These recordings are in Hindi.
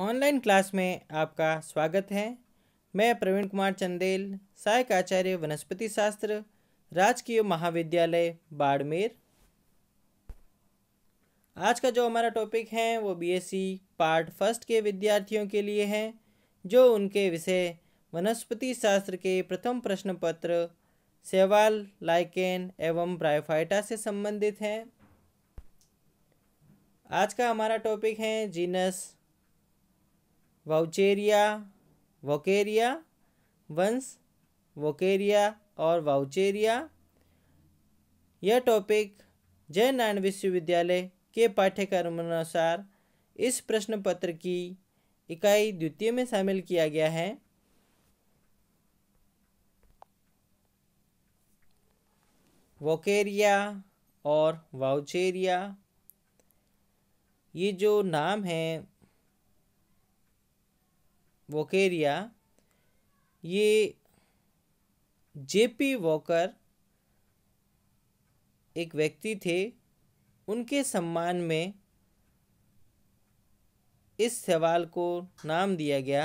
ऑनलाइन क्लास में आपका स्वागत है। मैं प्रवीण कुमार चंदेल, सहायक आचार्य वनस्पति शास्त्र, राजकीय महाविद्यालय बाड़मेर। आज का जो हमारा टॉपिक है वो बीएससी पार्ट फर्स्ट के विद्यार्थियों के लिए है, जो उनके विषय वनस्पति शास्त्र के प्रथम प्रश्न पत्र शैवाल, लाइकेन एवं ब्रायोफाइटा से संबंधित है। आज का हमारा टॉपिक है जीनस वाउचेरिया, वोकेरिया, वंश वोकेरिया और वाउचेरिया। यह टॉपिक जय नारायण विश्वविद्यालय के पाठ्यक्रम अनुसार इस प्रश्न पत्र की इकाई द्वितीय में शामिल किया गया है। वोकेरिया और वाउचेरिया, ये जो नाम है वोकेरिया, ये जेपी वॉकर एक व्यक्ति थे, उनके सम्मान में इस शैवाल को नाम दिया गया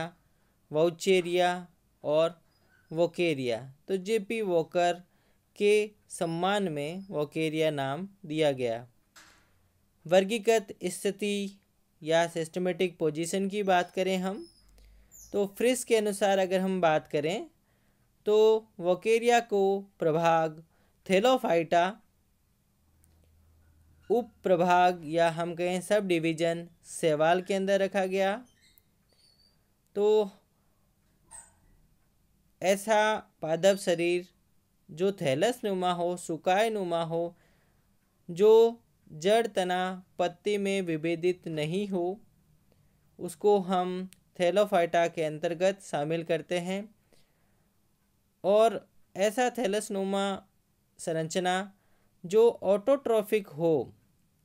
वाउचेरिया और वोकेरिया। तो जेपी वॉकर के सम्मान में वोकेरिया नाम दिया गया। वर्गीकृत स्थिति या सिस्टमेटिक पोजीशन की बात करें हम, तो फ्रिस के अनुसार अगर हम बात करें तो वोकेरिया को प्रभाग थैलोफाइटा, उप प्रभाग या हम कहें सब डिवीजन शैवाल के अंदर रखा गया। तो ऐसा पादप शरीर जो थैलस नुमा हो, सुकाय नुमा हो, जो जड़ तना पत्ती में विभेदित नहीं हो, उसको हम थैलोफाइटा के अंतर्गत शामिल करते हैं। और ऐसा थैलसनुमा संरचना जो ऑटोट्रॉफिक हो,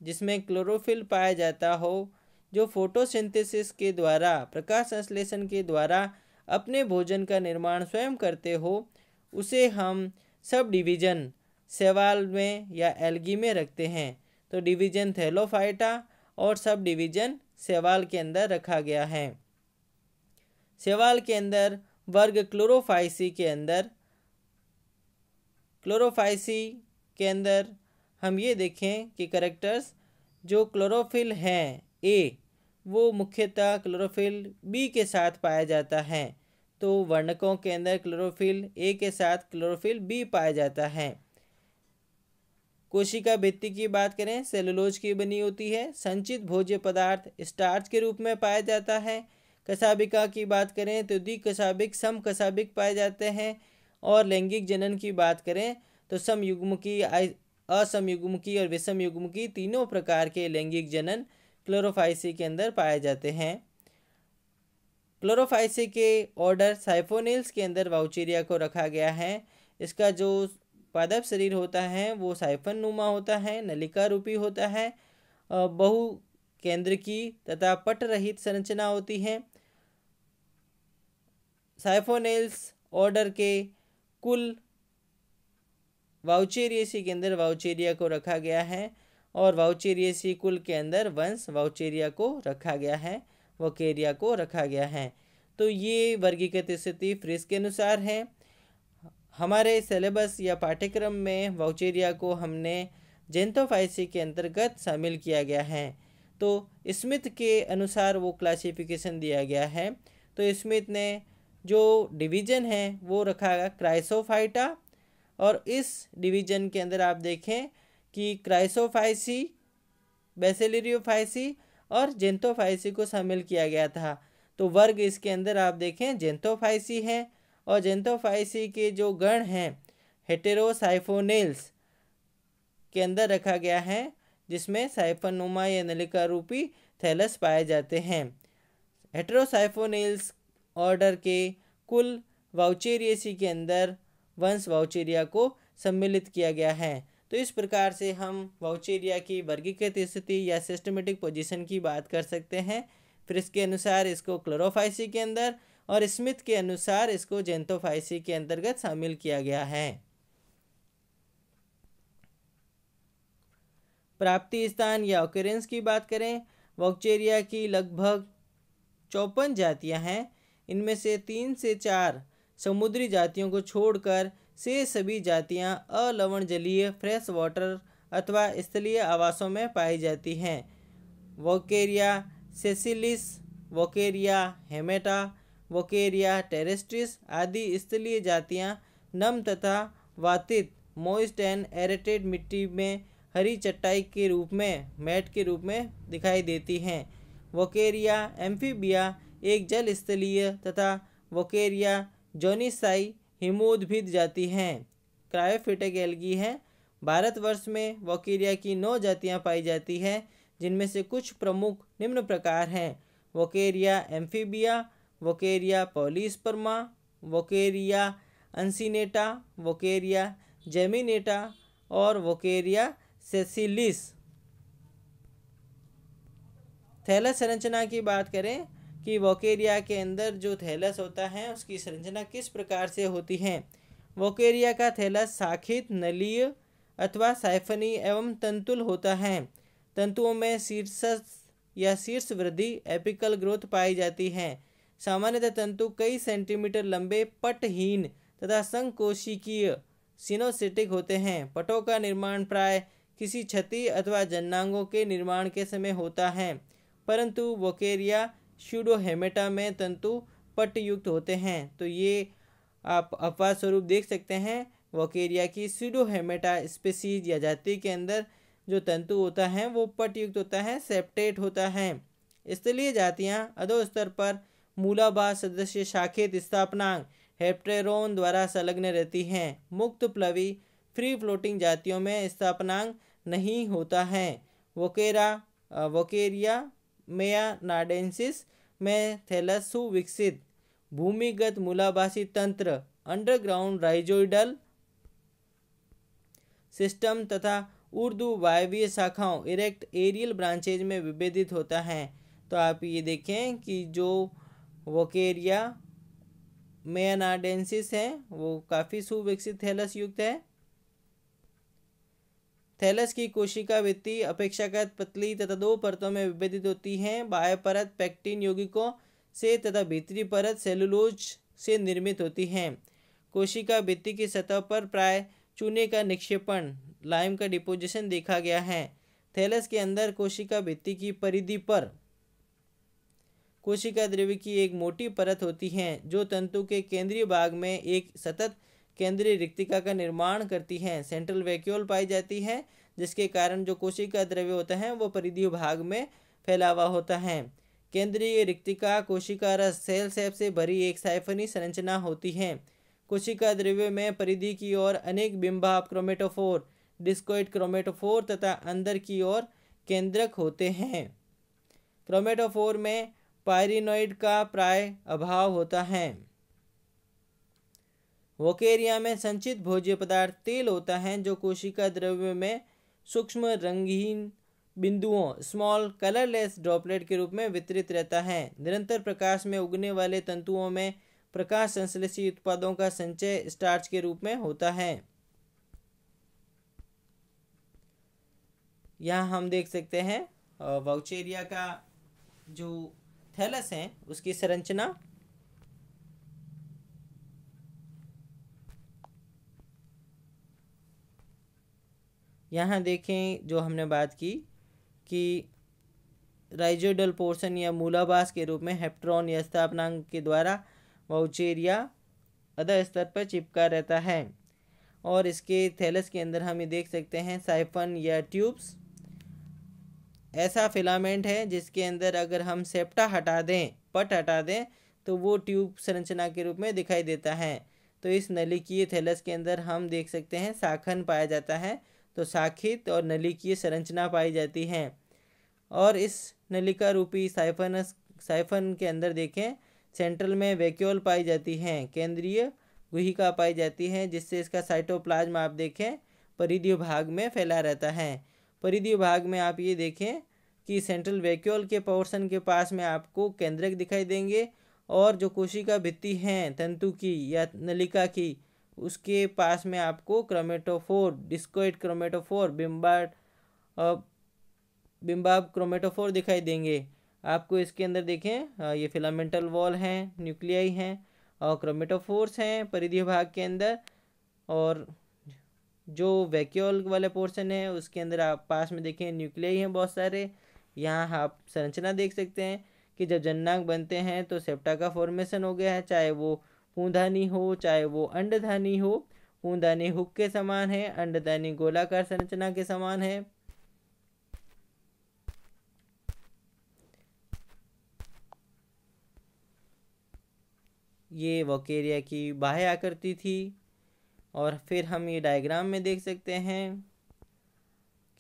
जिसमें क्लोरोफिल पाया जाता हो, जो फोटोसिंथेसिस के द्वारा, प्रकाश संश्लेषण के द्वारा अपने भोजन का निर्माण स्वयं करते हो, उसे हम सब डिवीजन शैवाल में या एल्गी में रखते हैं। तो डिवीजन थैलोफाइटा और सब डिवीजन शैवाल के अंदर रखा गया है। शैवाल के अंदर वर्ग क्लोरोफाइसी के अंदर हम ये देखें कि कैरेक्टर्स जो क्लोरोफिल हैं ए, वो मुख्यतः क्लोरोफिल बी के साथ पाया जाता है। तो वर्णकों के अंदर क्लोरोफिल ए के साथ क्लोरोफिल बी पाया जाता है। कोशिका भित्ति की बात करें, सेलुलोज की बनी होती है। संचित भोज्य पदार्थ स्टार्च के रूप में पाया जाता है। कशाबिका की बात करें तो द्विकशाबिक, समकशाबिक पाए जाते हैं। और लैंगिक जनन की बात करें तो समयुग्मकी, असमयुग्मकी और विषमयुग्मकी तीनों प्रकार के लैंगिक जनन क्लोरोफाइसी के अंदर पाए जाते हैं। क्लोरोफाइसी के ऑर्डर साइफोनिल्स के अंदर वाउचेरिया को रखा गया है। इसका जो पादप शरीर होता है वो साइफन नुमा होता है, नलिका रूपी होता है, बहु केंद्र की तथा पट रहित संरचना होती है। साइफोनेल्स ऑर्डर के कुल वाउचेरियेसी के अंदर वाउचेरिया को रखा गया है, और वाउचेरियेसी कुल के अंदर वंश वाउचेरिया को रखा गया है, वोकेरिया को रखा गया है। तो ये वर्गीकृत स्थिति फ्रिस के अनुसार है। हमारे सिलेबस या पाठ्यक्रम में वाउचेरिया को हमने जेंथोफाइसी के अंतर्गत शामिल किया गया है। तो स्मिथ के अनुसार वो क्लासिफिकेशन दिया गया है। तो स्मिथ ने जो डिवीज़न है वो रखा गया क्राइसोफाइटा, और इस डिवीज़न के अंदर आप देखें कि क्राइसोफाइसी, बेसिलरियोफाइसी और जेंथोफाइसी को शामिल किया गया था। तो वर्ग इसके अंदर आप देखें जेंथोफाइसी है, और जेंथोफाइसी के जो गण हैं हेटेरोसाइफोनेल्स के अंदर रखा गया है, जिसमें साइफनुमा या नलिका रूपी थैलस पाए जाते हैं। हेटेरोसाइफोनेल्स ऑर्डर के कुल वाउचेरियेसी के अंदर वंश वाउचेरिया को सम्मिलित किया गया है। तो इस प्रकार से हम वाउचेरिया की वर्गीकृत स्थिति या सिस्टमेटिक पोजीशन की बात कर सकते हैं। फिर इसके अनुसार इसको क्लोरोफाइसी के अंदर और स्मिथ के अनुसार इसको जेंथोफाइसी के अंतर्गत शामिल किया गया है। प्राप्ति स्थान या ऑकरेंस की बात करें, वाउचेरिया की लगभग 54 जातियां हैं। इनमें से 3 से 4 समुद्री जातियों को छोड़कर से सभी जातियां अलवणजलीय फ्रेश वाटर अथवा स्थलीय आवासों में पाई जाती हैं। वोकेरिया सेसिलिस, वोकेरिया हेमेटा, वोकेरिया टेरेस्ट्रिस आदि स्थलीय जातियां नम तथा वातित मॉइस्ट एंड एरेटेड मिट्टी में हरी चटाई के रूप में मैट के रूप में दिखाई देती हैं। वोकेरिया एम्फीबिया एक जल स्थलीय तथा वोकेरिया जोनिसाई हिमोद्भिद जाति हैं। क्रायोफिटिक एल्गी हैं। भारतवर्ष में वोकेरिया की 9 जातियां पाई जाती हैं, जिनमें से कुछ प्रमुख निम्न प्रकार हैं: वोकेरिया एम्फीबिया, वोकेरिया पॉलीस्पर्मा, वोकेरिया अंसिनेटा, वोकेरिया जेमिनेटा और वोकेरिया सेसिलिस। थैलस संरचना की बात करें कि वोकेरिया के अंदर जो थैलस होता है उसकी संरचना किस प्रकार से होती है। वोकेरिया का थैलस शाखित, नलीय अथवा साइफनी एवं तंतुल होता है। तंतुओं में शीर्ष या शीर्ष वृद्धि एपिकल ग्रोथ पाई जाती है। सामान्यतः तंतु कई सेंटीमीटर लंबे, पटहीन तथा संकोशिकीय सिनोसिटिक होते हैं। पटों का निर्माण प्राय किसी क्षति अथवा जन्नांगों के निर्माण के समय होता है, परंतु वोकेरिया स्यूडोहेमेटा में तंतु पटयुक्त होते हैं। तो ये आप अपवाद स्वरूप देख सकते हैं। वोकेरिया की स्यूडोहेमेटा स्पीसीज या जाति के अंदर जो तंतु होता है वो पटयुक्त होता है, सेप्टेट होता है। स्थलीय जातियां अधोस्तर पर मूलाभास सदस्य शाखित स्थापनांग हेप्टेरोन द्वारा संलग्न रहती हैं। मुक्त प्लवी फ्री फ्लोटिंग जातियों में स्थापनांग नहीं होता है। वोकेरिया मेयानाडेंसिस में थैलस सुविकसित भूमिगत मूलाभासी तंत्र अंडरग्राउंड राइजोइडल सिस्टम तथा ऊर्ध्व वायवीय शाखाओं इरेक्ट एरियल ब्रांचेज में विभेदित होता है। तो आप ये देखें कि जो वोकेरिया मेयानाडेंसिस है वो काफ़ी सुविकसित थैलस युक्त है। थैलस की कोशिका भित्ति अपेक्षाकृत पतली तथा 2 परतों में विभेदित होती है। बाह्य परत पेक्टिन यौगिकों से तथा भीतरी परत सेलुलोज से निर्मित होती है। कोशिका भित्ति की सतह पर प्राय चूने का निक्षेपण, लाइम का डिपोजिशन देखा गया है। थैलस के अंदर कोशिका भित्ति की परिधि पर कोशिका द्रव्य की एक मोटी परत होती है जो तंतु के केंद्रीय भाग में एक सतत केंद्रीय रिक्तिका का निर्माण करती है। सेंट्रल वैक्यूल पाई जाती है, जिसके कारण जो कोशिका द्रव्य होता है वो परिधीय भाग में फैला हुआ होता है। केंद्रीय रिक्तिका कोशिका रस सेल सेप से भरी एक साइफनी संरचना होती है। कोशिका द्रव्य में परिधि की ओर अनेक बिंबाप क्रोमेटोफोर, डिस्कोइड क्रोमेटोफोर तथा अंदर की ओर केंद्रक होते हैं। क्रोमेटोफोर में पायरिनोइड का प्राय अभाव होता है। वोकेरिया में संचित भोज्य पदार्थ तेल होता है जो कोशिका द्रव्य में सूक्ष्म रंगहीन बिंदुओं स्मॉल कलरलेस ड्रॉपलेट के रूप में वितरित रहता है। निरंतर प्रकाश में उगने वाले तंतुओं में प्रकाश संश्लेषी उत्पादों का संचय स्टार्च के रूप में होता है। यहाँ हम देख सकते हैं वोकेरिया का जो थैलस है उसकी संरचना। यहाँ देखें जो हमने बात की कि राइजोइडल पोर्शन या मूलाभास के रूप में हेप्टेरोन या स्थापनांग के द्वारा वोकेरिया अधः स्तर पर चिपका रहता है। और इसके थैलस के अंदर हम ये देख सकते हैं साइफन या ट्यूब्स, ऐसा फिलामेंट है जिसके अंदर अगर हम सेप्टा हटा दें, पट हटा दें, तो वो ट्यूब संरचना के रूप में दिखाई देता है। तो इस नलिकीय थैलस के अंदर हम देख सकते हैं शाखन पाया जाता है। तो शाखित और नलिकीय संरचना पाई जाती है। और इस नलिका रूपी साइफन के अंदर देखें सेंट्रल में वैक्यूल पाई जाती हैं, केंद्रीय गुहिका पाई जाती है, जिससे इसका साइटोप्लाज्म आप देखें परिधीय भाग में फैला रहता है। परिधीय भाग में आप ये देखें कि सेंट्रल वैक्यूल के पोर्शन के पास में आपको केंद्रक दिखाई देंगे और जो कोशिका भित्ति हैं तंतु की या नलिका की उसके पास में आपको क्रोमेटोफोर, डिस्कोइड क्रोमेटोफोर, बिंबाब क्रोमेटोफोर दिखाई देंगे। आपको इसके अंदर देखें ये फिलामेंटल वॉल हैं, न्यूक्लियाई हैं और क्रोमेटोफोर्स हैं परिधीय भाग के अंदर। और जो वैक्यूल वाले पोर्शन है उसके अंदर आप पास में देखें न्यूक्लियाई हैं बहुत सारे। यहाँ आप संरचना देख सकते हैं कि जब जननांग बनते हैं तो सेप्टा का फॉर्मेशन हो गया है, चाहे वो पूंधानी हो चाहे वो अंडधानी हो। पूंधानी हुक के समान है, अंडधानी गोलाकार संरचना के समान है। ये वोकेरिया की बाह्य आकृति थी। और फिर हम ये डायग्राम में देख सकते हैं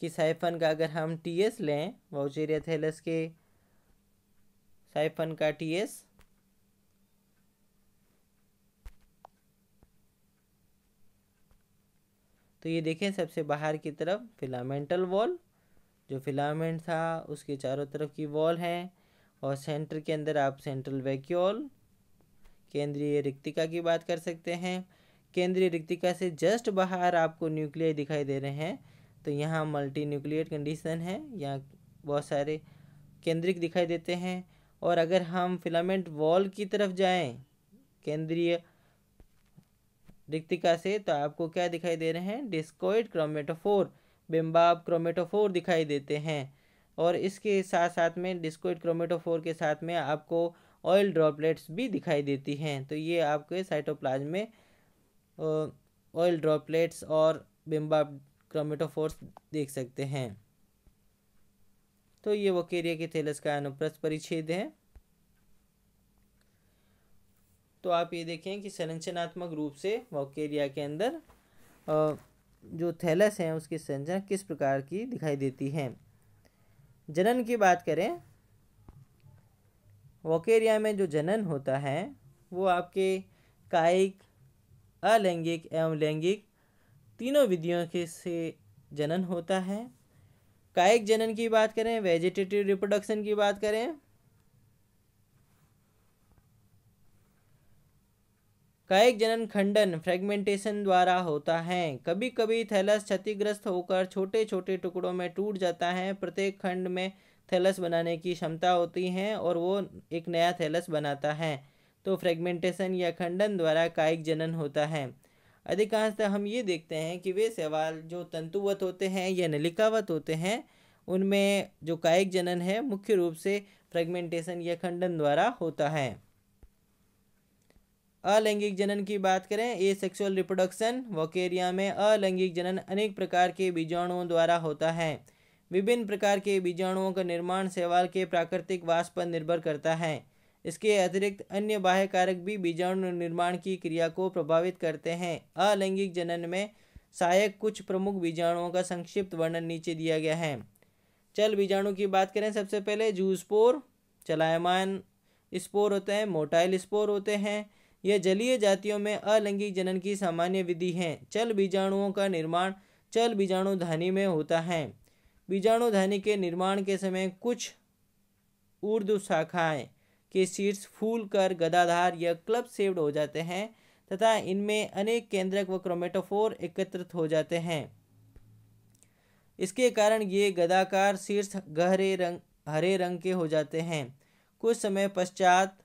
कि साइफन का अगर हम टीएस लें, वोकेरिया थैलस के साइफन का टीएस, तो ये देखें सबसे बाहर की तरफ फिलामेंटल वॉल, जो फिलामेंट था उसके चारों तरफ की वॉल है। और सेंटर के अंदर आप सेंट्रल वैक्यूल, केंद्रीय रिक्तिका की बात कर सकते हैं। केंद्रीय रिक्तिका से जस्ट बाहर आपको न्यूक्लियाई दिखाई दे रहे हैं, तो यहाँ मल्टी न्यूक्लिएट कंडीशन है, यहाँ बहुत सारे केंद्रिक दिखाई देते हैं। और अगर हम फिलामेंट वॉल की तरफ जाएं केंद्रीय रिक्तिका से, तो आपको क्या दिखाई दे रहे हैं, डिस्कोइड क्रोमेटोफोर, बिंबाब क्रोमेटोफोर दिखाई देते हैं। और इसके साथ साथ में डिस्कोइड क्रोमेटोफोर के साथ में आपको ऑयल ड्रॉपलेट्स भी दिखाई देती हैं। तो ये आपके साइटोप्लाज्म में ऑयल ड्रॉपलेट्स और बिंबाब क्रोमेटोफोर्स देख सकते हैं। तो ये वोकेरिया के थैलस का अनुप्रस्थ परिच्छेद है। तो आप ये देखें कि संरचनात्मक रूप से वोकेरिया के अंदर जो थैलस है उसकी संरचना किस प्रकार की दिखाई देती है। जनन की बात करें, वोकेरिया में जो जनन होता है वो आपके कायिक, अलैंगिक एवं लैंगिक तीनों विधियों के से जनन होता है। कायिक जनन की बात करें, वेजिटेटिव रिप्रोडक्शन की बात करें, कायिक जनन खंडन फ्रेगमेंटेशन द्वारा होता है। कभी कभी थैलस क्षतिग्रस्त होकर छोटे छोटे टुकड़ों में टूट जाता है। प्रत्येक खंड में थैलस बनाने की क्षमता होती है और वो एक नया थैलस बनाता है। तो फ्रेगमेंटेशन या खंडन द्वारा कायिक जनन होता है। अधिकांशतः हम ये देखते हैं कि वे शैवाल जो तंतुवत होते हैं या नलिकावत होते हैं, उनमें जो कायिक जनन है मुख्य रूप से फ्रेगमेंटेशन या खंडन द्वारा होता है। अलैंगिक जनन की बात करें, ए सेक्सुअल रिप्रोडक्शन, वोकेरिया में अलैंगिक जनन अनेक प्रकार के बीजाणुओं द्वारा होता है। विभिन्न प्रकार के बीजाणुओं का निर्माण शैवाल के प्राकृतिक वास पर निर्भर करता है। इसके अतिरिक्त अन्य बाह्य कारक भी बीजाणु निर्माण की क्रिया को प्रभावित करते हैं। अलैंगिक जनन में सहायक कुछ प्रमुख बीजाणुओं का संक्षिप्त वर्णन नीचे दिया गया है। चल बीजाणु की बात करें, सबसे पहले जूस्पोर चलायमान स्पोर होते हैं, मोटाइल स्पोर होते हैं। यह जलीय जातियों में अलैंगिक जनन की सामान्य विधि है। चल बीजाणुओं का निर्माण चल बीजाणुधानी में होता है। बीजाणुधानी के निर्माण के समय कुछ ऊर्ध्व शाखाएं के शीर्ष फूल कर गदाधार या क्लब शेप्ड हो जाते हैं तथा इनमें अनेक केंद्रक व क्रोमेटोफोर एकत्रित हो जाते हैं। इसके कारण ये गदाकार शीर्ष गहरे रंग हरे रंग के हो जाते हैं। कुछ समय पश्चात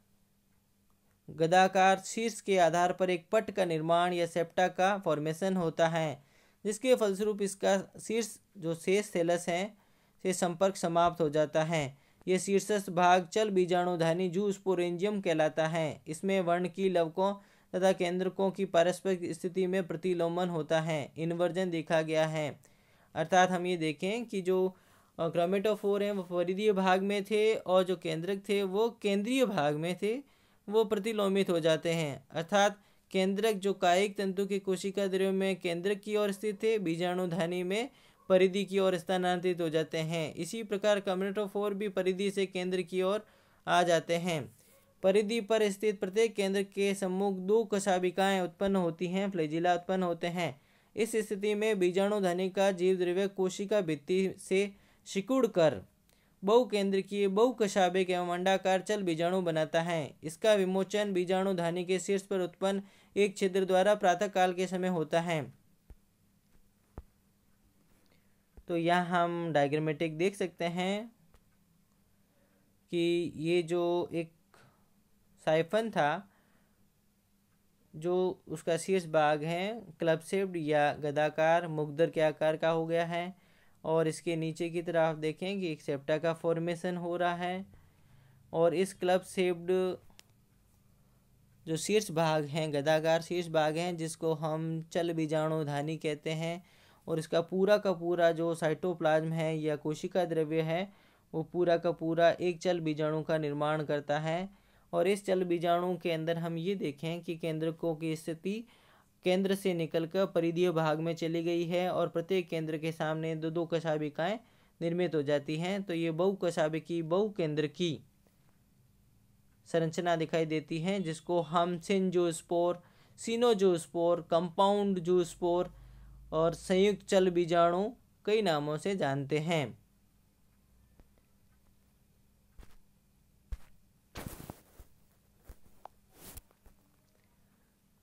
गदाकार शीर्ष के आधार पर एक पट का निर्माण या सेप्टा का फॉर्मेशन होता है, जिसके फलस्वरूप इसका शीर्ष जो शेष थैलस है से संपर्क समाप्त हो जाता है। यह शीर्षस्थ भाग चल बीजाणुधानी जूस्पोरेंजियम कहलाता है। इसमें वर्ण की लवकों तथा केंद्रकों की पारस्परिक स्थिति में प्रतिलोमन होता है, इन्वर्जन देखा गया है। अर्थात हम ये देखें कि जो क्रोमेटोफोर हैं वो परिधीय भाग में थे और जो केंद्रक थे वो केंद्रीय भाग में थे, वो प्रतिलोमित हो जाते हैं। अर्थात केंद्रक जो कायिक तंतु की कोशिका द्रव्य में केंद्रक की ओर स्थित थे, बीजाणुधानी में परिधि की ओर स्थानांतरित हो जाते हैं। इसी प्रकार क्रोमेटोफोर भी परिधि से केंद्र की ओर आ जाते हैं। परिधि पर स्थित प्रत्येक केंद्र के सम्मुख दो कशाभिकाएं उत्पन्न होती हैं, फ्लैजिला उत्पन्न होते हैं। इस स्थिति में बीजाणुधानी का जीव द्रव्य कोशिका भित्ति से सिकुड़ कर बहुकेंद्रकीय बहुकशाभिक एवं अंडाकार चल बीजाणु बनाता है। इसका विमोचन बीजाणुधानी के शीर्ष पर उत्पन्न एक छिद्र द्वारा प्रातः काल के समय होता है। तो यहाँ हम डायग्रामेटिक देख सकते हैं कि ये जो एक साइफन था, जो उसका शीर्ष भाग है क्लब शेप्ड या गदाकार मुखदर के आकार का हो गया है, और इसके नीचे की तरफ देखें कि एक सेप्टा का फॉर्मेशन हो रहा है। और इस क्लब शेप्ड जो शीर्ष भाग हैं, गदाकार शीर्ष भाग हैं, जिसको हम चल बीजाणुधानी कहते हैं, और इसका पूरा का पूरा जो साइटोप्लाज्म है या कोशिका द्रव्य है, वो पूरा का पूरा एक चल बीजाणु का निर्माण करता है। और इस चल बीजाणु के अंदर हम ये देखें कि केंद्रकों की स्थिति केंद्र से निकलकर परिधीय भाग में चली गई है, और प्रत्येक केंद्र के सामने दो दो कशाभिकाएं निर्मित हो जाती हैं। तो ये बहुकशाभिकी बहुकेंद्र की संरचना दिखाई देती है, जिसको हम सिनजोस्पोर, सिनोजोस्पोर, कंपाउंड जूस्पोर और संयुक्त चल बीजाणु कई नामों से जानते हैं।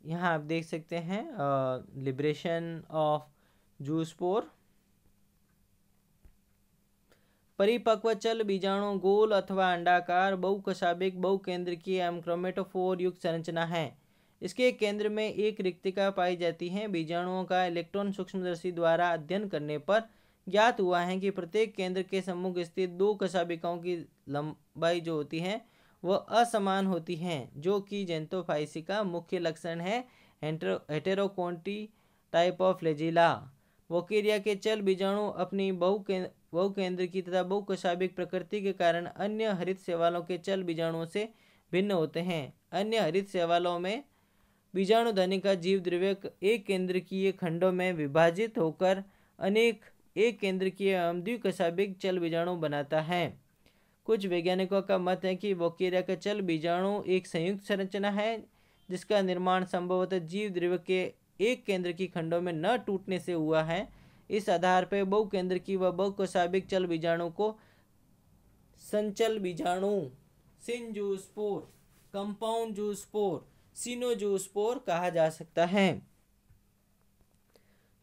यहाँ आप देख सकते हैं लिबरेशन ऑफ जूस्पोर। परिपक्व चल बीजाणु गोल अथवा अंडाकार बहुकशाभिक बहुकेंद्रकीय एवं क्रोमेटोफोर युक्त संरचना है। इसके केंद्र में एक रिक्तिका पाई जाती है। बीजाणुओं का इलेक्ट्रॉन सूक्ष्मदर्शी द्वारा अध्ययन करने पर ज्ञात हुआ है कि प्रत्येक केंद्र के सम्मुख स्थित दो कशाभिकाओं की लंबाई जो होती है वह असमान होती हैं, जो कि जेंटोफाइसी का मुख्य लक्षण है। हेटेरोकोन्टी टाइप ऑफ फ्लैजिला। वोकेरिया के चल बीजाणु अपनी बहुकेंद्र की तथा बहुकशाभिक प्रकृति के कारण अन्य हरित शैवालों के चल बीजाणुओं से भिन्न होते हैं। अन्य हरित शैवालों में बीजाणुधनी का जीव द्रव्य एक केंद्रकीय खंडों में विभाजित होकर अनेक एक केंद्रकीय एवं द्विकशाभिक चल बीजाणु बनाता है। कुछ वैज्ञानिकों का मत है कि वोकेरिया का चल बीजाणु एक संयुक्त संरचना है, जिसका निर्माण संभवतः जीव द्रव्य के एक केंद्र की खंडों में न टूटने से हुआ है। इस आधार पर बहुकेंद्र की व बहुकशाभिक चल बीजाणु को संचल बीजाणु, सिनजूस्पोर, कंपाउंड जूस्पोर, सिनोजूस्पोर कहा जा सकता है।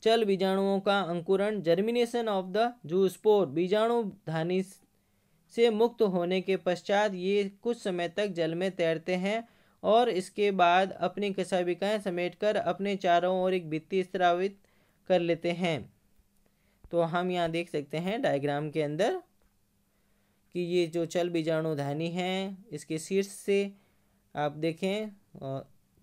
चल बीजाणुओं का अंकुरण, जर्मिनेशन ऑफ द जूस्पोर। बीजाणुधानी से मुक्त होने के पश्चात ये कुछ समय तक जल में तैरते हैं और इसके बाद अपनी कशाभिकाएं समेटकर अपने चारों ओर एक भित्ति स्रावित कर लेते हैं। तो हम यहाँ देख सकते हैं डायग्राम के अंदर कि ये जो चल बीजाणुधानी है, इसके शीर्ष से आप देखें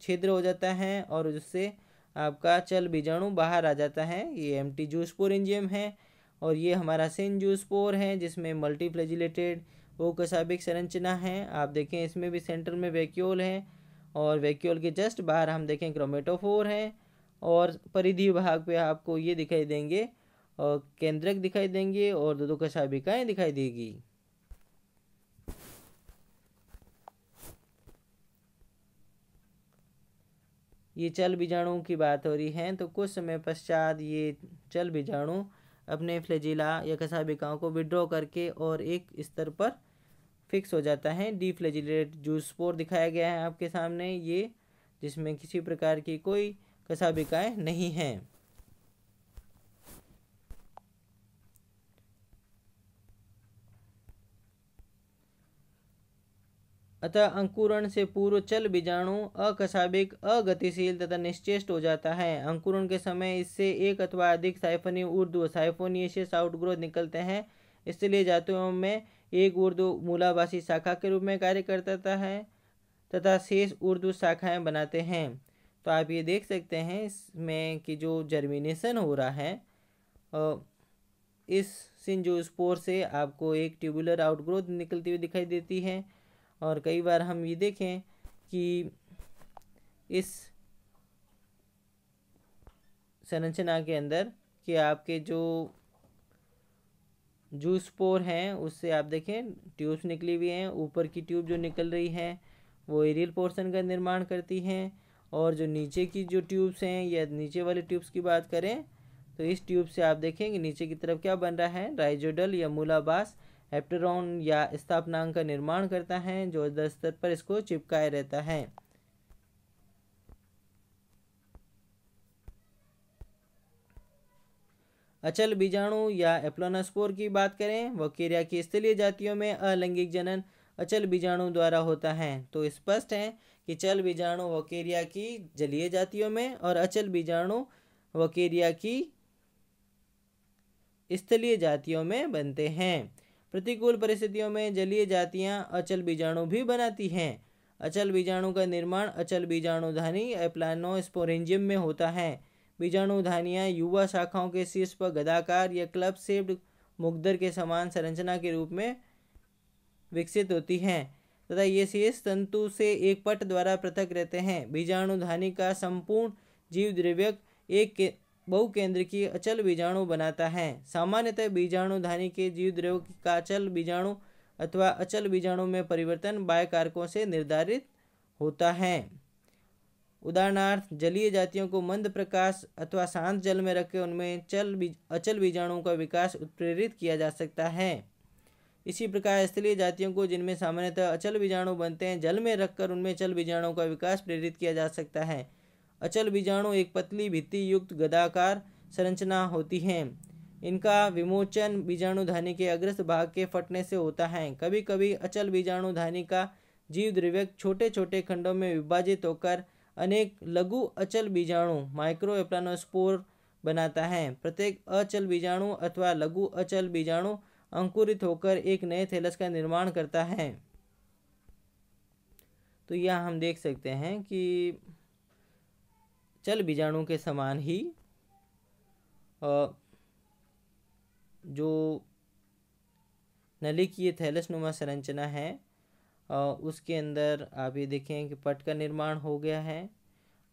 छिद्र हो जाता है और उससे आपका चल बीजाणु बाहर आ जाता है। ये एम्प्टी जूस्पोर एंजियम है, और ये हमारा सिनजूस्पोर है, जिसमें मल्टीफ्लैजिलेटेड बहुकशाभिक संरचना है। आप देखें इसमें भी सेंटर में वैक्यूल है, और वैक्यूल के जस्ट बाहर हम देखें क्रोमेटोफोर है, और परिधीय भाग पे आपको ये दिखाई देंगे और केंद्रक दिखाई देंगे और दो कशाभिकाएं दिखाई देगी। ये चल बीजाणु की बात हो रही है। तो कुछ समय पश्चात ये चल बीजाणु अपने फ्लैजिला या कशाभिकाओं को विड्रॉ करके और एक स्तर पर फिक्स हो जाता है। डीफ्लैजिलेटेड जूस्पोर दिखाया गया है आपके सामने, ये जिसमें किसी प्रकार की कोई कशाभिकाएं नहीं हैं। अतः अंकुरण से पूर्व चल बीजाणु अकशाभिक, अगतिशील तथा निश्चेष्ट हो जाता है। अंकुरण के समय इससे एक अथवा अधिक साइफनी ऊर्ध्व साइफोनियेशियस आउटग्रोथ निकलते हैं। इसलिए जातियों में एक ऊर्ध्व मूलाभासी शाखा के रूप में कार्य करता है तथा शेष ऊर्ध्व शाखाएं बनाते हैं। तो आप ये देख सकते हैं इसमें कि जो जर्मिनेशन हो रहा है इस सिनजोस्पोर से आपको एक ट्यूबुलर आउटग्रोथ निकलती हुई दिखाई देती है। और कई बार हम ये देखें कि इस संरचना के अंदर कि आपके जो जूस्पोर हैं उससे आप देखें ट्यूब्स निकली हुई हैं। ऊपर की ट्यूब जो निकल रही है वो एरियल पोर्शन का निर्माण करती हैं, और जो नीचे की जो ट्यूब्स हैं या नीचे वाली ट्यूब्स की बात करें तो इस ट्यूब से आप देखेंगे नीचे की तरफ क्या बन रहा है, राइजोडल या मूलाभास हेप्टेरॉन या स्थापनांक का निर्माण करता है, जो ऊर्ध्व स्तर पर इसको चिपकाए रहता है। अचल बीजाणु या एप्लोनोस्पोर की बात करें, वोकेरिया की स्थलीय जातियों में अलैंगिक जनन अचल बीजाणु द्वारा होता है। तो स्पष्ट है कि चल बीजाणु वकेरिया की जलीय जातियों में और अचल बीजाणु वकेरिया की स्थलीय जातियों में बनते हैं। प्रतिकूल परिस्थितियों में जलीय जातियां अचल बीजाणु भी बनाती हैं। अचल बीजाणु का निर्माण अचल बीजाणुधानी एप्लानोस्पोरेंजियम में होता है। बीजाणुधानियां युवा शाखाओं के शीर्ष पर गदाकार या क्लब शेप्ड मुखदर के समान संरचना के रूप में विकसित होती हैं तथा ये शेष तंतु से एक पट द्वारा पृथक रहते हैं। बीजाणुधानी का संपूर्ण जीव द्रव्यक एक बहुकेंद्रकीय अचल बीजाणु बनाता है। सामान्यतः बीजाणुधानी के जीव द्रव्य का अचल बीजाणु अथवा अचल बीजाणु में परिवर्तन बाह्य कारकों से निर्धारित होता है। उदाहरणार्थ जलीय जातियों को मंद प्रकाश अथवा शांत जल में रखकर उनमें अचल बीजाणुओं का विकास उत्प्रेरित किया जा सकता है। इसी प्रकार स्थलीय जातियों को जिनमें सामान्यतः अचल बीजाणु बनते हैं जल में रखकर उनमें चल बीजाणुओं का विकास प्रेरित किया जा सकता है। अचल बीजाणु एक पतली भित्ति युक्त गदाकार संरचना होती है। इनका विमोचन बीजाणुधानी के अग्रस्त भाग के फटने से होता है। कभी कभी अचल बीजाणुधानी का जीव द्रव्यक छोटे छोटे खंडों में विभाजित होकर अनेक लघु अचल बीजाणु माइक्रो एप्लानोस्पोर बनाता है। प्रत्येक अचल बीजाणु अथवा लघु अचल बीजाणु अंकुरित होकर एक नए थैलस का निर्माण करता है। तो यह हम देख सकते हैं कि चल बीजाणु के समान ही जो नली की थैलस नुमा संरचना है उसके अंदर आप ये देखें कि पट का निर्माण हो गया है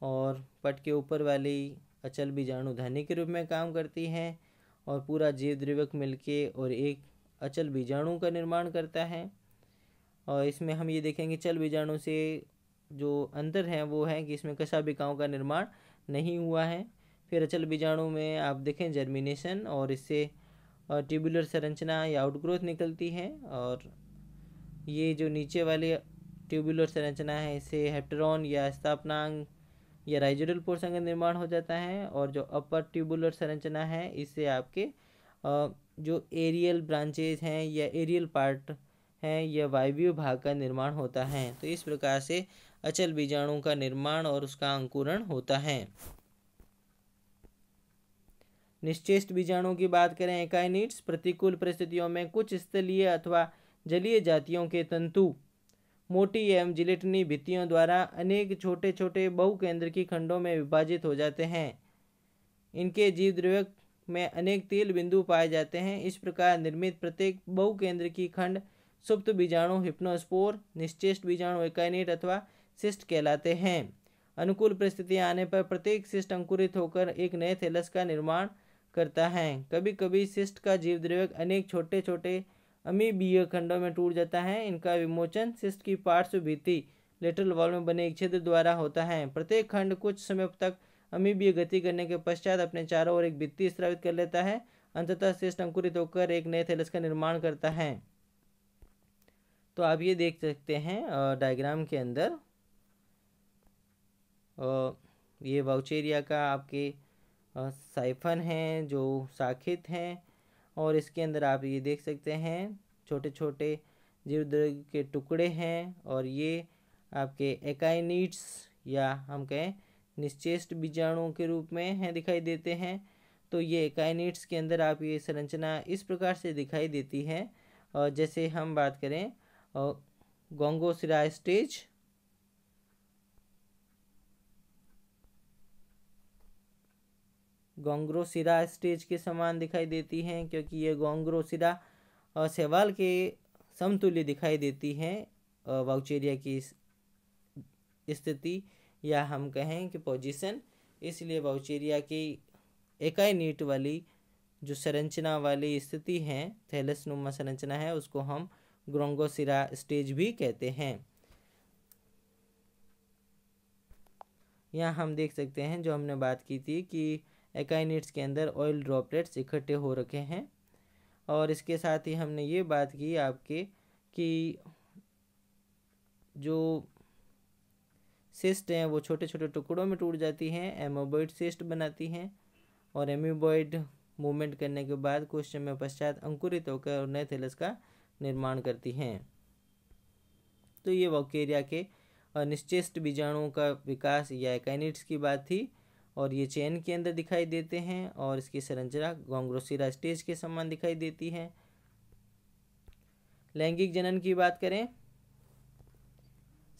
और पट के ऊपर वाली अचल बीजाणुधानी के रूप में काम करती है और पूरा जीव द्रव्यक मिलके और एक अचल बीजाणु का निर्माण करता है। और इसमें हम ये देखेंगे चल बीजाणु से जो अंतर है वो है कि इसमें कशाभिकाओं का निर्माण नहीं हुआ है। फिर अचल बीजाणु में आप देखें जर्मिनेशन और इससे ट्यूबुलर संरचना या आउटग्रोथ निकलती है और ये जो नीचे वाली ट्यूबुलर संरचना है इससे हेप्टेरॉन या स्थापनांग या राइजोडल पोर्शन का निर्माण हो जाता है। और जो अपर ट्यूबुलर संरचना है इससे आपके जो एरियल ब्रांचेज हैं या एरियल पार्ट हैं या वायवीय भाग का निर्माण होता है। तो इस प्रकार से अचल बीजाणु का निर्माण और उसका अंकुरण होता है। निश्चेष्ट बीजाणु की बात करें एकाइनिड्स प्रतिकूल परिस्थितियों में कुछ स्थलीय अथवा जलीय जातियों के तंतु मोटी एवं जिलेटिनी भित्तियों द्वारा अनेक छोटे छोटे बहुकेंद्रकी खंडों में विभाजित हो जाते हैं। इनके जीव द्रव्यक में अनेक तेल बिंदु पाए जाते हैं। इस प्रकार निर्मित प्रत्येक बहुकेंद्रकी खंड सुप्त बीजाणु हिप्नोस्पोर निश्चेष्ट बीजाणु एकाइनेट अथवा सिस्ट कहलाते हैं। अनुकूल परिस्थितियां आने पर प्रत्येक सिस्ट अंकुरित होकर एक नए थैलस का निर्माण करता है। कभी कभी सिस्ट का जीव द्रव्यक अनेक छोटे छोटे अमीबीय खंडों में टूट जाता है। इनका विमोचन सिस्ट की पार्श्व भित्ति लेटरल वॉल में बने एक छिद्र द्वारा होता है। प्रत्येक खंड कुछ समय तक अमीबीय गति करने के पश्चात अपने चारों ओर एक भित्ति स्रावित कर लेता है। अंततः सिस्ट अंकुरित होकर एक नए थैलस का निर्माण करता है। तो आप ये देख सकते हैं डायग्राम के अंदर ये वाउचेरिया का आपके साइफन है जो शाखित हैं और इसके अंदर आप ये देख सकते हैं छोटे छोटे जीव द्रव्य के टुकड़े हैं और ये आपके एकाइनिड्स या हम कहें निश्चेष्ट बीजाणुओं के रूप में हैं दिखाई देते हैं। तो ये एकाइनिड्स के अंदर आप ये संरचना इस प्रकार से दिखाई देती है और जैसे हम बात करें गोंगोसिरा स्टेज गोंग्रोसिरा स्टेज के समान दिखाई देती हैं क्योंकि ये गोंग्रोसिरा शैवाल के समतुल्य दिखाई देती हैं वाउचेरिया की स्थिति या हम कहें कि पोजीशन। इसलिए वाउचेरिया की एकाइनीट वाली जो संरचना वाली स्थिति है थैलस नुमा संरचना है उसको हम गोंगोसिरा स्टेज भी कहते हैं। यहाँ हम देख सकते हैं जो हमने बात की थी कि एकाइनिट्स के अंदर ऑयल ड्रॉपलेट्स इकट्ठे हो रखे हैं और इसके साथ ही हमने ये बात की आपके कि जो सिस्ट हैं वो छोटे छोटे टुकड़ों में टूट जाती हैं एमोबॉइड सिस्ट बनाती हैं और एमोबॉइड मूवमेंट करने के बाद कुछ समय पश्चात अंकुरित होकर नए थैलस का निर्माण करती हैं। तो ये वोकेरिया के निश्चेष्ट बीजाणुओं का विकास या एकाइनिड्स की बात थी, और ये चेन के अंदर दिखाई देते हैं और इसकी संरचना गोंग्रोसिरा स्टेज के समान दिखाई देती है। लैंगिक जनन की बात करें,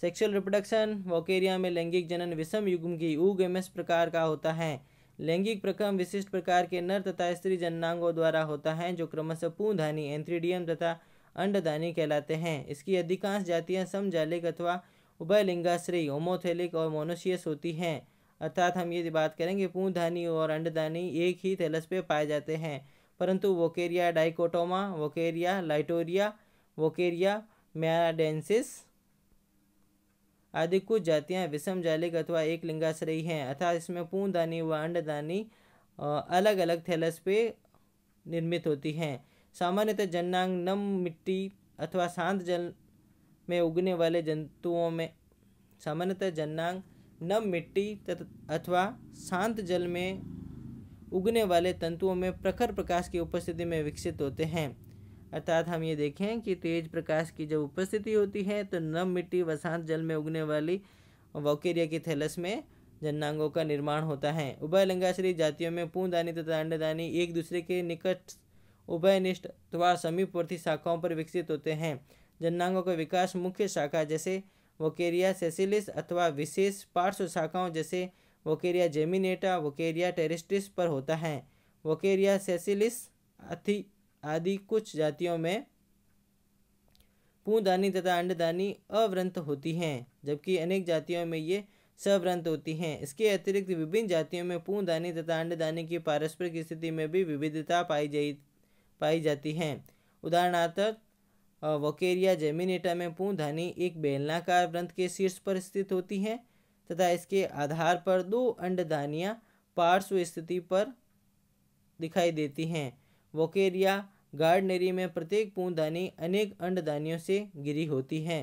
सेक्सुअल रिप्रोडक्शन वोकेरिया में लैंगिक जनन विषम युग्म की यूगेमस प्रकार का होता है। लैंगिक प्रक्रम विशिष्ट प्रकार के नर तथा स्त्री जननांगों द्वारा होता है, जो क्रमशः पूंधानी, एंथ्रीडियम तथा अंडदानी कहलाते हैं। इसकी अधिकांश जातियां समजालिक अथवा उभयलिंगाश्रयी, होमोथेलिक और मोनोसियस होती हैं। अर्थात हम ये बात करेंगे पूंधानी और अंडदानी एक ही थैलस पे पाए जाते हैं, परंतु वोकेरिया डाइकोटोमा, वोकेरिया लाइटोरिया, वोकेरिया म्याडेंसिस आदि कुछ जातियां विषमजालिक अथवा एक लिंगाश्रयी हैं, अर्थात इसमें पूंधानी व अंडदानी अलग अलग थैलस पे निर्मित होती हैं। सामान्यतः जननांग नम मिट्टी अथवा शांत जल में उगने वाले जंतुओं में नम मिट्टी अथवा शांत जल में उगने वाले तंतुओं में प्रखर प्रकाश की उपस्थिति में विकसित होते हैं। अर्थात हम ये देखें कि तेज प्रकाश की जब उपस्थिति होती है तो नम मिट्टी व शांत जल में उगने वाली वोकेरिया की थैलस में जननांगों का निर्माण होता है। उभयलिंगाश्रयी जातियों में पूंधानी तथा अंडदानी एक दूसरे के निकट उभयनिष्ठ अथवा समीपवर्ती शाखाओं पर विकसित होते हैं। जननांगों का विकास मुख्य शाखा जैसे वोकेरिया सेसिलिस अथवा विशेष पार्श्व शाखाओं जैसे वोकेरिया जेमिनेटा, वोकेरिया टेरेस्ट्रिस पर होता है। वोकेरिया सेसिलिस आदि कुछ जातियों में पूंधानी तथा अंडदानी अव्रंत होती हैं, जबकि अनेक जातियों में ये सव्रंत होती हैं। इसके अतिरिक्त विभिन्न जातियों में पूंधानी तथा अंडदानी की पारस्परिक स्थिति में भी विविधता पाई जाती है। उदाहरणार्थ वोकेरिया जेमिनेटा में पूंधानी एक बेलनाकार व्रंत के शीर्ष पर स्थित होती है तथा इसके आधार पर दो अंडदानियां पार्श्व स्थिति पर दिखाई देती हैं। वोकेरिया गार्डनेरी में प्रत्येक पूंधानी अनेक अंडदानियों से घिरी होती है।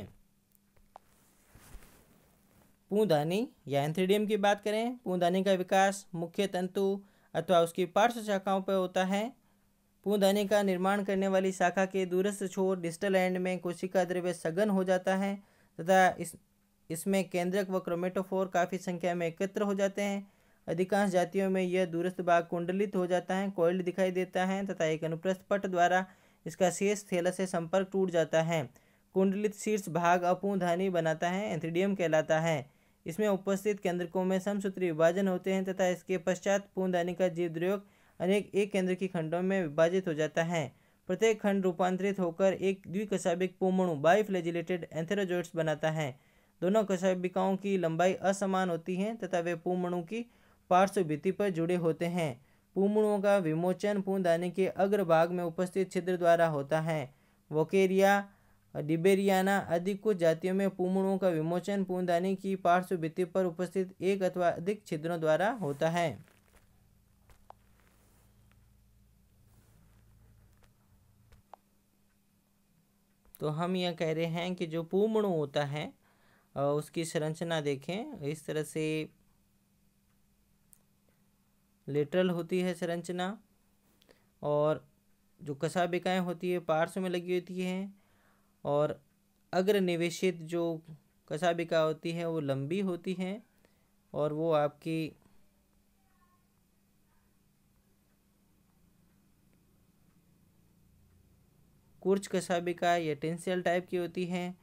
पूंधानी या एंथ्रीडियम की बात करें, पूंधानी का विकास मुख्य तंतु अथवा उसकी पार्श्व शाखाओं पर होता है। पूंधानी का निर्माण करने वाली शाखा के दूरस्थ छोर डिस्टल एंड में कोशिका द्रव्य सघन हो जाता है तथा इसमें केंद्रक व क्रोमेटोफोर काफ़ी संख्या में एकत्र हो जाते हैं। अधिकांश जातियों में यह दूरस्थ भाग कुंडलित हो जाता है, कॉइल्ड दिखाई देता है तथा एक अनुप्रस्थ पट द्वारा इसका शेष थैलस से संपर्क टूट जाता है। कुंडलित शीर्ष भाग अपूंधानी बनाता है, एंथ्रीडियम कहलाता है। इसमें उपस्थित केंद्रकों में समसूत्री विभाजन होते हैं तथा इसके पश्चात पूंधानी का जीवद्रव्य अनेक एक केंद्र की खंडों में विभाजित हो जाता है। प्रत्येक खंड रूपांतरित होकर एक द्विकशाभिक पूमणु बाइफ्लैजिलेटेड एंथेरोजोइड्स बनाता है। दोनों कशाभिकाओं की लंबाई असमान होती है तथा वे पूमणु की पार्श्व भित्ति पर जुड़े होते हैं। पूमणुओं का विमोचन पूंधानी के अग्रभाग में उपस्थित छिद्र द्वारा होता है। वोकेरिया डिबेरियाना आदि कुछ जातियों में पूमणुओं का विमोचन पूंधानी की पार्श्व भित्ति पर उपस्थित एक अथवा अधिक छिद्रों द्वारा होता है। तो हम यह कह रहे हैं कि जो पूमणु होता है उसकी संरचना देखें, इस तरह से लेटरल होती है संरचना, और जो कशाभिकाएँ होती है पार्श्व में लगी होती हैं, और अग्र निवेशित जो कशाभिका होती है वो लंबी होती है और वो आपकी कुर्च कशाभिका या टेंसियल टाइप की होती हैं,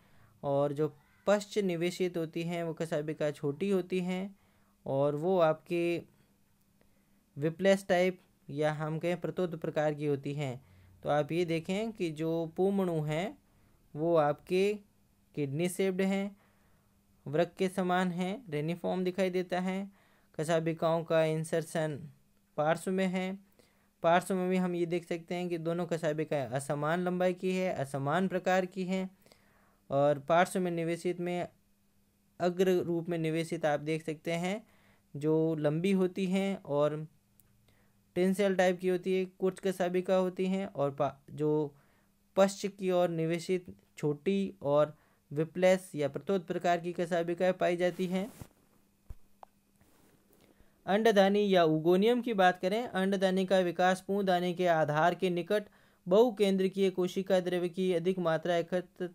और जो पश्च निवेशित होती हैं वो कशाभिका छोटी होती हैं और वो आपके विप्लेस टाइप या हम कहें प्रतोद प्रकार की होती हैं। तो आप ये देखें कि जो पूमणु हैं वो आपके किडनी शेप्ड हैं, वृक्क के समान हैं, रेनिफॉर्म दिखाई देता है। कशाभिकाओं का इंसर्शन पार्श्व में है। पार्श्व में भी हम ये देख सकते हैं कि दोनों कशाभिकाएं असमान लंबाई की है, असमान प्रकार की हैं, और पार्श्व में निवेशित में अग्र रूप में निवेशित आप देख सकते हैं जो लंबी होती हैं और टेंसियल टाइप की होती है, कुछ कशाभिका होती हैं, और जो पश्च की ओर निवेशित छोटी और विप्लेस या प्रतोद प्रकार की कशाभिकाएं पाई जाती हैं। अंडदानी या उगोनियम की बात करें, अंडदानी का विकास पूंधानी के आधार के निकट बहुकेंद्रकीय कोशिका द्रव्य की अधिक मात्रा एकत्र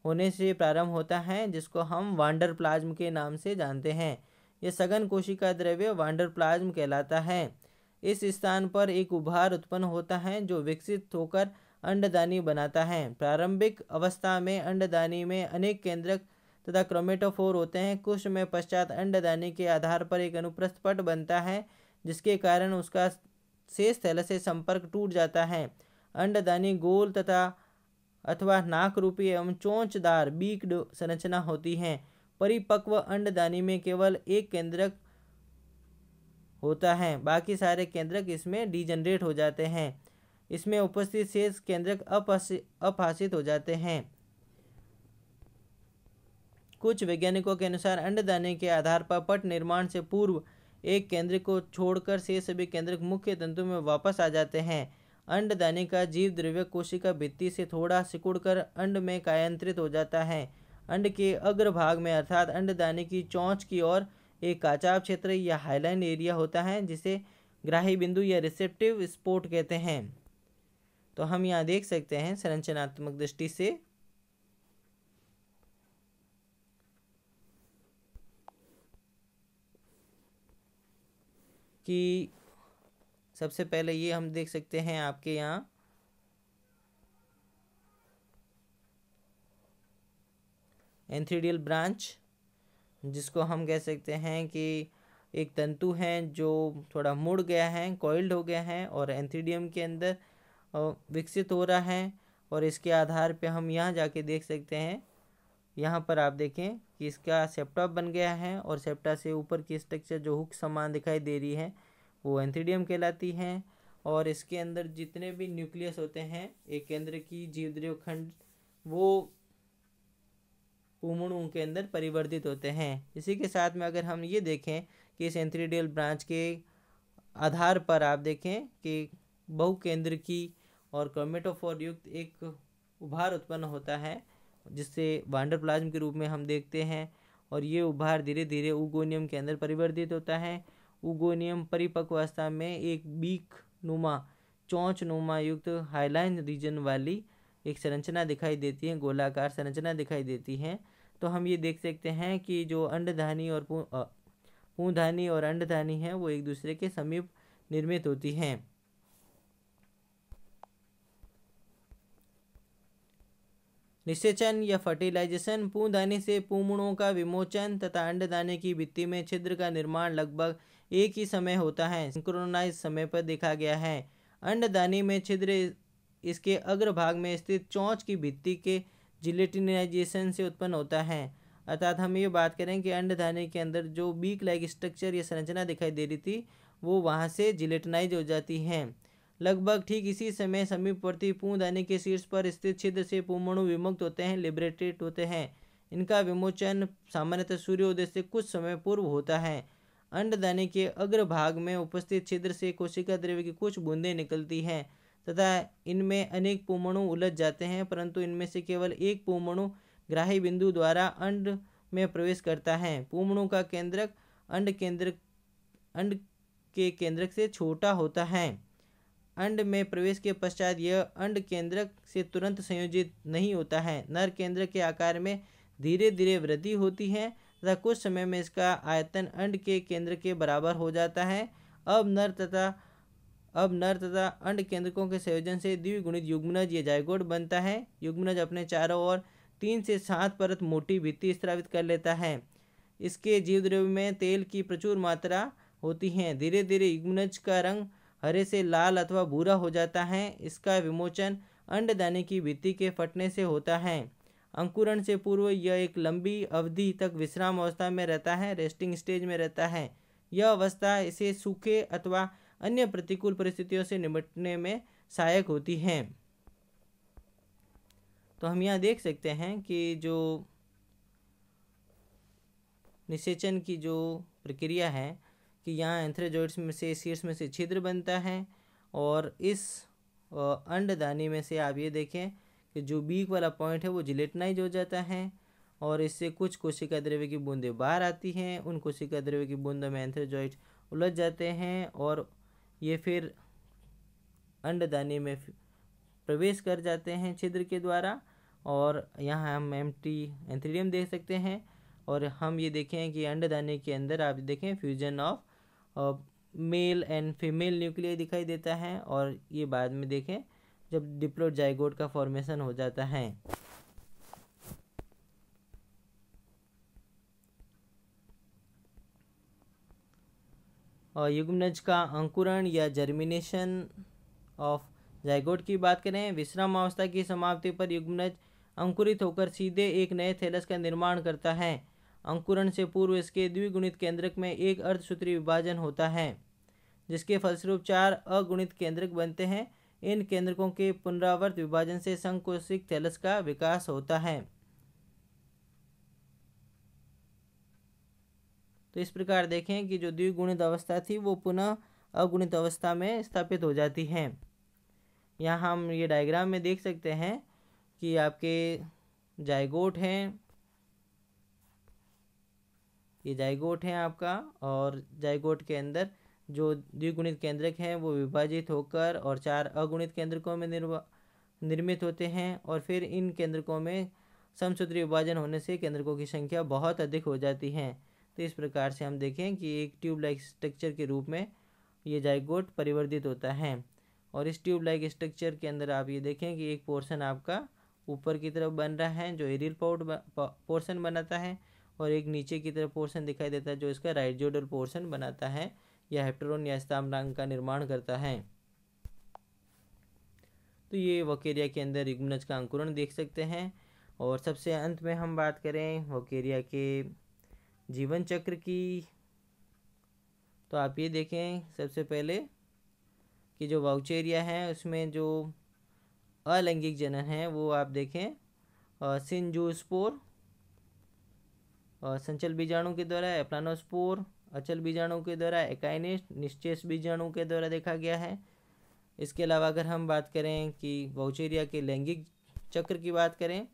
होने से प्रारंभ होता है, जिसको हम वांडरप्लाज्म के नाम से जानते हैं। यह सघन कोशिका द्रव्य वांडरप्लाज्म कहलाता है। इस स्थान पर एक उभार उत्पन्न होता है जो विकसित होकर अंडदानी बनाता है। प्रारंभिक अवस्था में अंडदानी में अनेक केंद्रक तथा क्रोमेटोफोर होते हैं। कुछ समय पश्चात अंडदानी के आधार पर एक अनुप्रस्थ पट बनता है, जिसके कारण उसका शेष थैलस से संपर्क टूट जाता है। अंडदानी गोल तथा अथवा नाक रूपी एवं चोंचदार बीक्ड संरचना होती है। परिपक्व अंडदानी में केवल एक केंद्रक होता है, बाकी सारे केंद्रक इसमें डीजनरेट हो जाते हैं। इसमें उपस्थित शेष केंद्रक अपहासित हो जाते हैं। कुछ वैज्ञानिकों के अनुसार अंडदानी के आधार पर पट निर्माण से पूर्व एक केंद्र को छोड़कर शेष सभी केंद्रक मुख्य तंतु में वापस आ जाते हैं। अंडदानी का जीव द्रव्य कोशिका भित्ति से थोड़ा सिकुड़कर अंड में कायांतरित हो जाता है। अंड के अग्रभाग में अर्थात अंडदानी की चोंच की ओर एक काचाभ क्षेत्र या हाइलाइन एरिया होता है, जिसे ग्राही बिंदु या रिसेप्टिव स्पॉट कहते हैं। तो हम यहाँ देख सकते हैं संरचनात्मक दृष्टि से कि सबसे पहले ये हम देख सकते हैं आपके यहाँ एंथ्रीडियल ब्रांच, जिसको हम कह सकते हैं कि एक तंतु है जो थोड़ा मुड़ गया है, कॉइल्ड हो गया है और एंथ्रीडियम के अंदर विकसित हो रहा है। और इसके आधार पे हम यहाँ जाके देख सकते हैं, यहाँ पर आप देखें कि इसका सेप्टा बन गया है और सेप्टा से ऊपर की स्ट्रक्चर जो हुक समान दिखाई दे रही है वो एंथ्रीडियम कहलाती है। और इसके अंदर जितने भी न्यूक्लियस होते हैं एक केंद्र की जीवद्रव्य खंड, वो पुमणु के अंदर परिवर्तित होते हैं। इसी के साथ में अगर हम ये देखें कि इस एंथ्रीडियल ब्रांच के आधार पर आप देखें कि बहुकेंद्र की और क्रोमेटोफोर युक्त एक उभार उत्पन्न होता है, जिससे वांडरप्लाज्म के रूप में हम देखते हैं। और ये उभार धीरे धीरे उगोनियम के अंदर परिवर्तित होता है। उगोनियम परिपक्व अवस्था में एक बीक नुमा चोंच नुमा युक्त हाइलाइन रीजन वाली एक संरचना दिखाई देती है, गोलाकार संरचना दिखाई देती है। तो हम ये देख सकते हैं कि जो अंडधानी और पूंधानी और अंडधानी है वो एक दूसरे के समीप निर्मित होती हैं। निषेचन या फर्टिलाइजेशन, पूंधानी से पूमणों का विमोचन तथा अंडदानी की भित्ति में छिद्र का निर्माण लगभग एक ही समय होता है, सिंक्रोनाइज समय पर देखा गया है। अंडदानी में छिद्र इसके अग्रभाग में स्थित चोंच की भित्ति के जिलेटिनाइजेशन से उत्पन्न होता है। अर्थात हम ये बात करें कि अंडदानी के अंदर जो बीक लाइक स्ट्रक्चर या संरचना दिखाई दे रही थी वो वहाँ से जिलेटिनाइज हो जाती है। लगभग ठीक इसी समय समीपवर्ती पूंधानी के शीर्ष पर स्थित छिद्र से पूमणु विमुक्त होते हैं, लिबरेटेड होते हैं। इनका विमोचन सामान्यतः सूर्योदय से कुछ समय पूर्व होता है। अंडदानी के अग्रभाग में उपस्थित छिद्र से कोशिका द्रव्य की कुछ बूंदें निकलती हैं तथा इनमें अनेक पूमणु उलझ जाते हैं, परंतु इनमें से केवल एक पूमणु ग्राही बिंदु द्वारा अंड में प्रवेश करता है। पूमणु का केंद्रक अंड के केंद्रक से छोटा होता है। अंड में प्रवेश के पश्चात यह अंड केंद्रक से तुरंत संयोजित नहीं होता है। नर केंद्रक के आकार में धीरे धीरे वृद्धि होती है तथा कुछ समय में इसका आयतन अंड के केंद्र के बराबर हो जाता है। अब नर तथा अंड केंद्रकों के संयोजन से द्विगुणित युग्मनज या जायगोट बनता है। युग्मनज अपने चारों ओर 3 से 7 परत मोटी भित्ति स्रावित कर लेता है। इसके जीवद्रव्य में तेल की प्रचुर मात्रा होती है। धीरे धीरे युग्मनज का रंग हरे से लाल अथवा भूरा हो जाता है। इसका विमोचन अंडदानी की भित्ति के फटने से होता है। अंकुरण से पूर्व यह एक लंबी अवधि तक विश्राम अवस्था में रहता है, रेस्टिंग स्टेज में रहता है। यह अवस्था इसे सूखे अथवा अन्य प्रतिकूल परिस्थितियों से निपटने में सहायक होती है। तो हम यहाँ देख सकते हैं कि जो निषेचन की जो प्रक्रिया है कि यहाँ एंथ्रेजोइड्स में से शीर्ष में से छिद्र बनता है और इस अंडदानी में से आप ये देखें कि जो बीक वाला पॉइंट है वो जिलेटिनाइज हो जाता है और इससे कुछ कोशिका द्रव्य की बूंदें बाहर आती हैं। उन कोशिका द्रव्य की बूंदों में एंथ्रेजोइड्स उलझ जाते हैं और ये फिर अंडदानी में प्रवेश कर जाते हैं छिद्र के द्वारा और यहाँ हम एम्प्टी एंथ्रीडियम देख सकते हैं। और हम ये देखें कि अंडदाने के अंदर आप देखें fusion of male and female nuclear दिखाई देता है, और ये बाद में देखें जब डिप्लॉइड जाइगोट का फॉर्मेशन हो जाता है। और युग्मनज का अंकुरण या जर्मिनेशन ऑफ जाइगोट की बात करें, विश्राम अवस्था की समाप्ति पर युग्मनज अंकुरित होकर सीधे एक नए थैलस का निर्माण करता है। अंकुरण से पूर्व इसके द्विगुणित केंद्रक में एक अर्धसूत्री विभाजन होता है, जिसके फलस्वरूप 4 अगुणित केंद्रक बनते हैं। इन केंद्रकों के पुनरावर्त विभाजन से संकोशिक थैलस का विकास होता है। तो इस प्रकार देखें कि जो द्विगुणित अवस्था थी वो पुनः अगुणित अवस्था में स्थापित हो जाती है। यहाँ हम ये डायग्राम में देख सकते हैं कि आपके जाइगोट हैं, ये जाइगोट है आपका, और जाइगोट के अंदर जो द्विगुणित केंद्रक हैं वो विभाजित होकर और 4 अगुणित केंद्रकों में निर्मित होते हैं। और फिर इन केंद्रकों में समसूत्री विभाजन होने से केंद्रकों की संख्या बहुत अधिक हो जाती है। तो इस प्रकार से हम देखें कि एक ट्यूब लाइक स्ट्रक्चर के रूप में ये जाइगोट परिवर्तित होता है। और इस ट्यूब लाइक स्ट्रक्चर के अंदर आप ये देखें कि एक पोर्शन आपका ऊपर की तरफ बन रहा है जो एरियल पोर्शन बनाता है, और एक नीचे की तरफ पोर्शन दिखाई देता है जो इसका राइजोइडल पोर्शन बनाता है या हेप्टेरोन या स्तंभांग का निर्माण करता है। तो ये वोकेरिया के अंदर युग्मनज का अंकुरण देख सकते हैं। और सबसे अंत में हम बात करें वोकेरिया के जीवन चक्र की, तो आप ये देखें सबसे पहले कि जो वाउचेरिया है उसमें जो अलैंगिक जनन है वो आप देखें सिंजोस्पोर संचल बीजाणु के द्वारा, एप्लानोस्पोर अचल बीजाणु के द्वारा, एकाइनेस निश्चेष बीजाणु के द्वारा देखा गया है। इसके अलावा अगर हम बात करें कि वाउचेरिया के लैंगिक चक्र की बात करें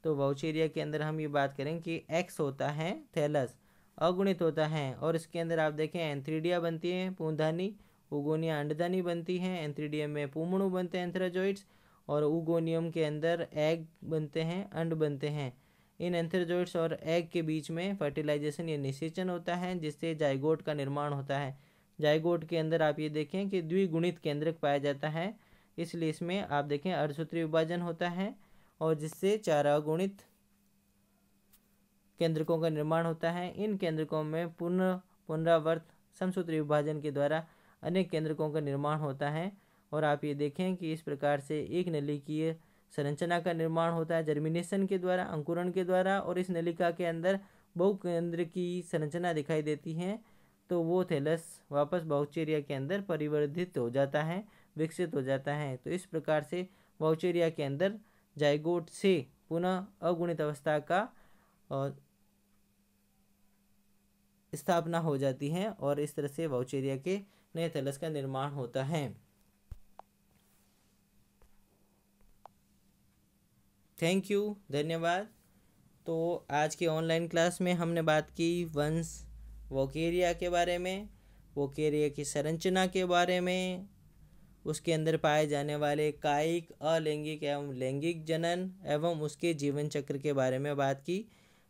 तो वाउचेरिया के अंदर हम ये बात करें कि एक्स होता है थैलस, अगुणित होता है, और इसके अंदर आप देखें एंथ्रीडिया बनती है पूंधानी, उगोनिया अंडदानी बनती हैं, एंथ्रीडियम में पूमणु बनते हैं एंथ्राजोइड्स, और उगोनियम के अंदर एग बनते हैं, अंड बनते हैं। इन एंथ्राजोइड्स और एग के बीच में फर्टिलाइजेशन या निषेचन होता है जिससे जाइगोट का निर्माण होता है। जाइगोट के अंदर आप ये देखें कि द्विगुणित केंद्रक पाया जाता है, इसलिए इसमें आप देखें अर्धसूत्री विभाजन होता है और जिससे 4 अगुणित केंद्रकों का निर्माण होता है। इन केंद्रकों में पुनरावर्त समसूत्री विभाजन के द्वारा अनेक केंद्रकों का निर्माण होता है। और आप ये देखें कि इस प्रकार से एक नलिकीय संरचना का निर्माण होता है जर्मिनेशन के द्वारा, अंकुरण के द्वारा, और इस नलिका के अंदर बहुकेंद्र की संरचना दिखाई देती है। तो वो थैलस वापस वाउचेरिया के अंदर परिवर्धित हो जाता है, विकसित हो जाता है। तो इस प्रकार से वाउचेरिया के अंदर जाइगोट से पुनः अगुणित अवस्था का स्थापना हो जाती है और इस तरह से वाउचेरिया के नए थैलस का निर्माण होता है। थैंक यू, धन्यवाद। तो आज की ऑनलाइन क्लास में हमने बात की वंश वोकेरिया के बारे में, वोकेरिया की संरचना के बारे में, उसके अंदर पाए जाने वाले कायिक, अलैंगिक एवं लैंगिक जनन एवं उसके जीवन चक्र के बारे में बात की।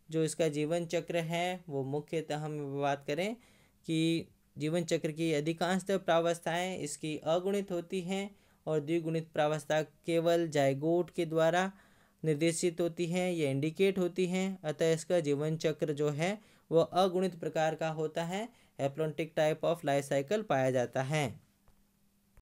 जो इसका जीवन चक्र है वो मुख्यतः हम बात करें कि जीवन चक्र की अधिकांशतः प्रावस्थाएं इसकी अगुणित होती हैं और द्विगुणित प्रावस्था केवल जाइगोट के द्वारा निर्देशित होती हैं या इंडिकेट होती हैं। अतः इसका जीवन चक्र जो है वह अगुणित प्रकार का होता है, haplontic type of life cycle पाया जाता है।